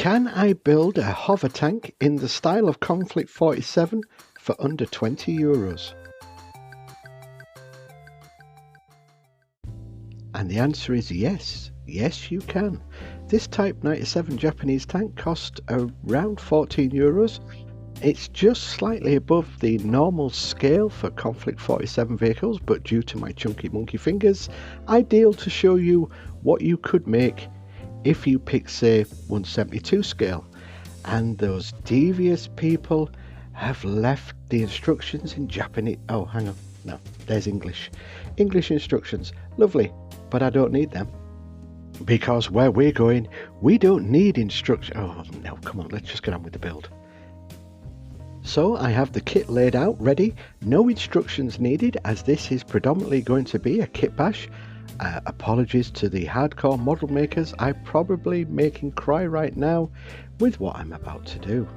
Can I build a hover tank in the style of Conflict 47 for under €20? And the answer is yes. Yes, you can. This Type 97 Japanese tank cost around €14. It's just slightly above the normal scale for Conflict 47 vehicles, but due to my chunky monkey fingers, ideal to show you what you could make if you pick, say, 172 scale. And those devious people have left the instructions in Japanese. Oh, hang on. No, there's English. English instructions. Lovely, but I don't need them. Because where we're going, we don't need instructions. Oh, no, come on, let's just get on with the build. So I have the kit laid out, ready. No instructions needed, as this is predominantly going to be a kit bash. Apologies to the hardcore model makers. I'm probably making cry right now with what I'm about to do.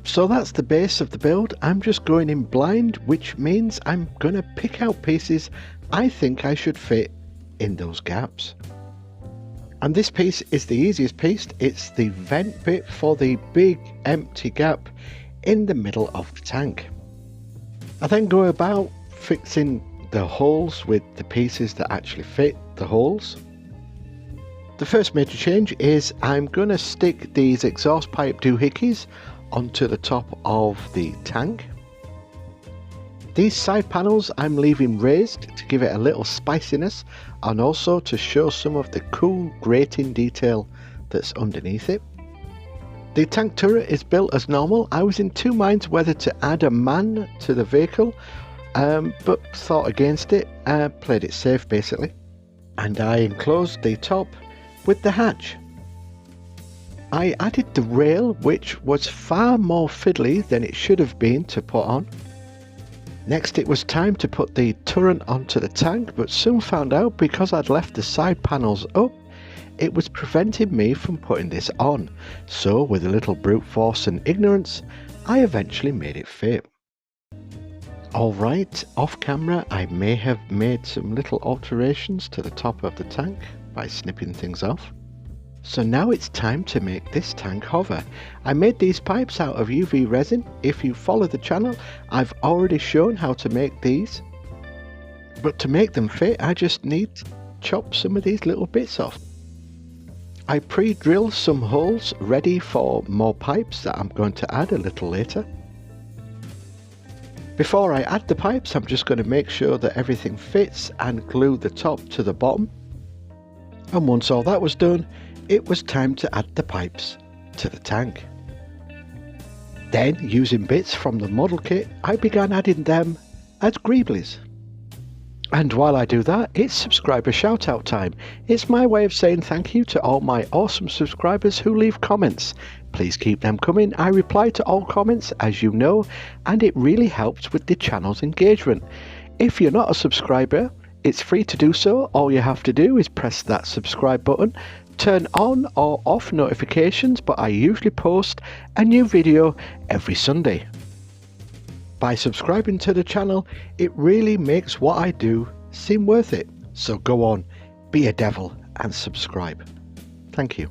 So that's the base of the build. I'm just going in blind, which means I'm going to pick out pieces I think I should fit in those gaps. And this piece is the easiest piece. It's the vent bit for the big empty gap in the middle of the tank. I then go about fixing the holes with the pieces that actually fit the holes. The first major change is I'm going to stick these exhaust pipe doohickeys onto the top of the tank. These side panels I'm leaving raised to give it a little spiciness and also to show some of the cool grating detail that's underneath it. The tank turret is built as normal. I was in two minds whether to add a man to the vehicle, but thought against it, played it safe basically. And I enclosed the top with the hatch. I added the rail, which was far more fiddly than it should have been to put on. Next it was time to put the turret onto the tank, but soon found out because I'd left the side panels up, it was preventing me from putting this on. So with a little brute force and ignorance, I eventually made it fit. Alright, off camera I may have made some little alterations to the top of the tank by snipping things off. So now it's time to make this tank hover. I made these pipes out of UV resin. If you follow the channel, I've already shown how to make these. But to make them fit, I just need to chop some of these little bits off. I pre-drilled some holes ready for more pipes that I'm going to add a little later. Before I add the pipes, I'm just going to make sure that everything fits and glue the top to the bottom. And once all that was done, it was time to add the pipes to the tank. Then, using bits from the model kit, I began adding them as greeblies. And while I do that, it's subscriber shout out time. It's my way of saying thank you to all my awesome subscribers who leave comments. Please keep them coming. I reply to all comments, as you know, and it really helps with the channel's engagement. If you're not a subscriber, it's free to do so. All you have to do is press that subscribe button, turn on or off notifications, but I usually post a new video every Sunday. By subscribing to the channel, it really makes what I do seem worth it. So go on, be a devil and subscribe. Thank you.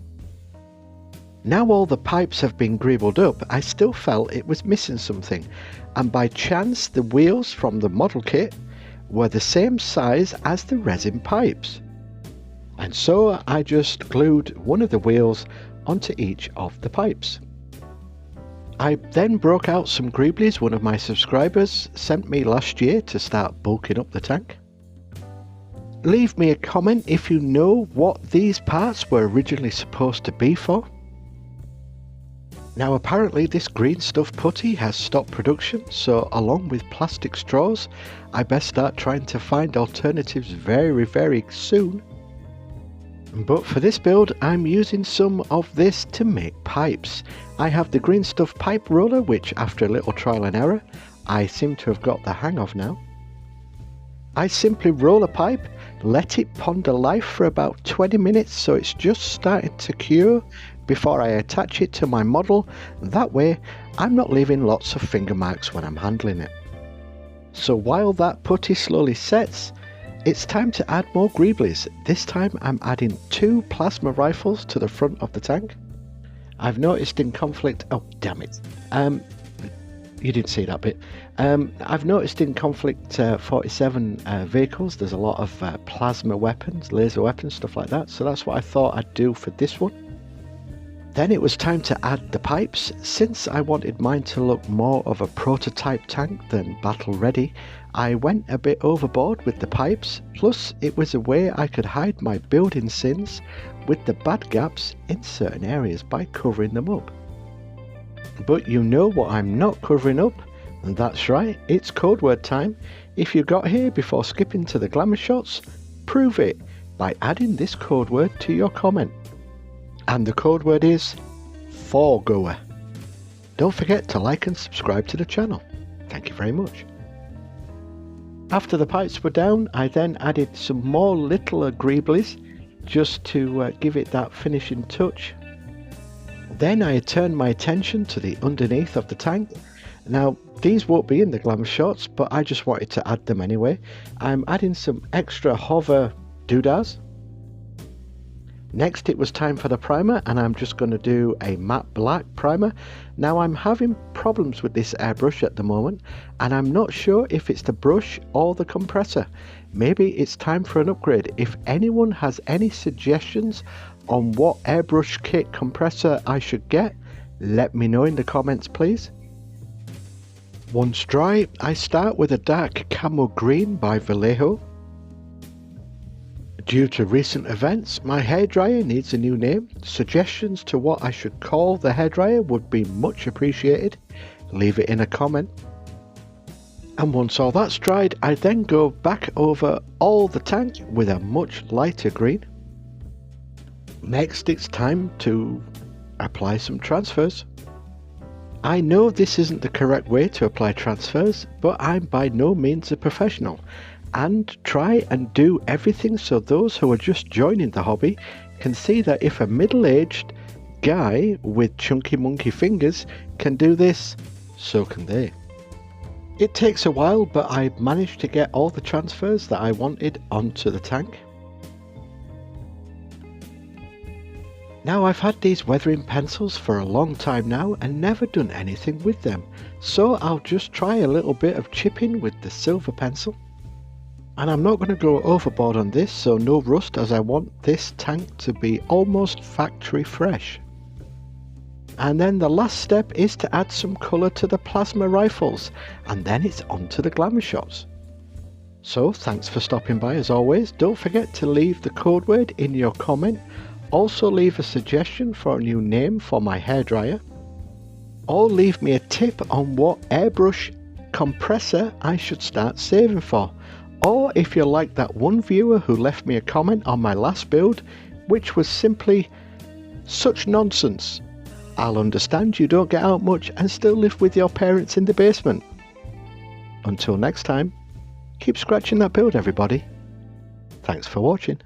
Now all the pipes have been greebled up, I still felt it was missing something, and by chance the wheels from the model kit were the same size as the resin pipes. And so I just glued one of the wheels onto each of the pipes. I then broke out some greeblies one of my subscribers sent me last year to start bulking up the tank. Leave me a comment if you know what these parts were originally supposed to be for. Now apparently this green stuff putty has stopped production, so along with plastic straws, I best start trying to find alternatives very soon. But for this build, I'm using some of this to make pipes. I have the green stuff pipe roller, which after a little trial and error, I seem to have got the hang of now. I simply roll a pipe, let it ponder life for about 20 minutes so it's just starting to cure before I attach it to my model. That way, I'm not leaving lots of finger marks when I'm handling it. So while that putty slowly sets, it's time to add more greeblies. This time I'm adding 2 plasma rifles to the front of the tank. I've noticed in conflict... Oh, damn it. You didn't see that bit. I've noticed in conflict 47 vehicles, there's a lot of plasma weapons, laser weapons, stuff like that. So that's what I thought I'd do for this one. Then it was time to add the pipes. Since I wanted mine to look more of a prototype tank than battle ready, I went a bit overboard with the pipes. Plus it was a way I could hide my building sins with the bad gaps in certain areas by covering them up. But you know what I'm not covering up, and that's right, it's code word time. If you got here before skipping to the glamour shots, prove it by adding this code word to your comment. And the code word is foregoer. Don't forget to like and subscribe to the channel. Thank you very much. After the pipes were down, I then added some more little greeblies just to give it that finishing touch. Then I turned my attention to the underneath of the tank. Now these won't be in the glamour shots, but I just wanted to add them anyway. I'm adding some extra hover doodads. Next it was time for the primer, and I'm just going to do a matte black primer. Now I'm having problems with this airbrush at the moment, and I'm not sure if it's the brush or the compressor. Maybe it's time for an upgrade. If anyone has any suggestions on what airbrush kit compressor I should get, let me know in the comments please. Once dry, I start with a dark camo green by Vallejo. Due to recent events, my hairdryer needs a new name. Suggestions to what I should call the hairdryer would be much appreciated. Leave it in a comment. And once all that's dried, I then go back over all the tank with a much lighter green. Next it's time to apply some transfers. I know this isn't the correct way to apply transfers, but I'm by no means a professional, and try and do everything so those who are just joining the hobby can see that if a middle-aged guy with chunky monkey fingers can do this, so can they. It takes a while, but I managed to get all the transfers that I wanted onto the tank. Now I've had these weathering pencils for a long time now and never done anything with them, so I'll just try a little bit of chipping with the silver pencil. And I'm not going to go overboard on this, so no rust, as I want this tank to be almost factory fresh. And then the last step is to add some colour to the plasma rifles, and then it's on to the glamour shots. So thanks for stopping by as always. Don't forget to leave the code word in your comment. Also leave a suggestion for a new name for my hairdryer, or leave me a tip on what airbrush compressor I should start saving for. Or if you're like that one viewer who left me a comment on my last build, which was simply such nonsense, I'll understand you don't get out much and still live with your parents in the basement. Until next time, keep scratching that build everybody. Thanks for watching.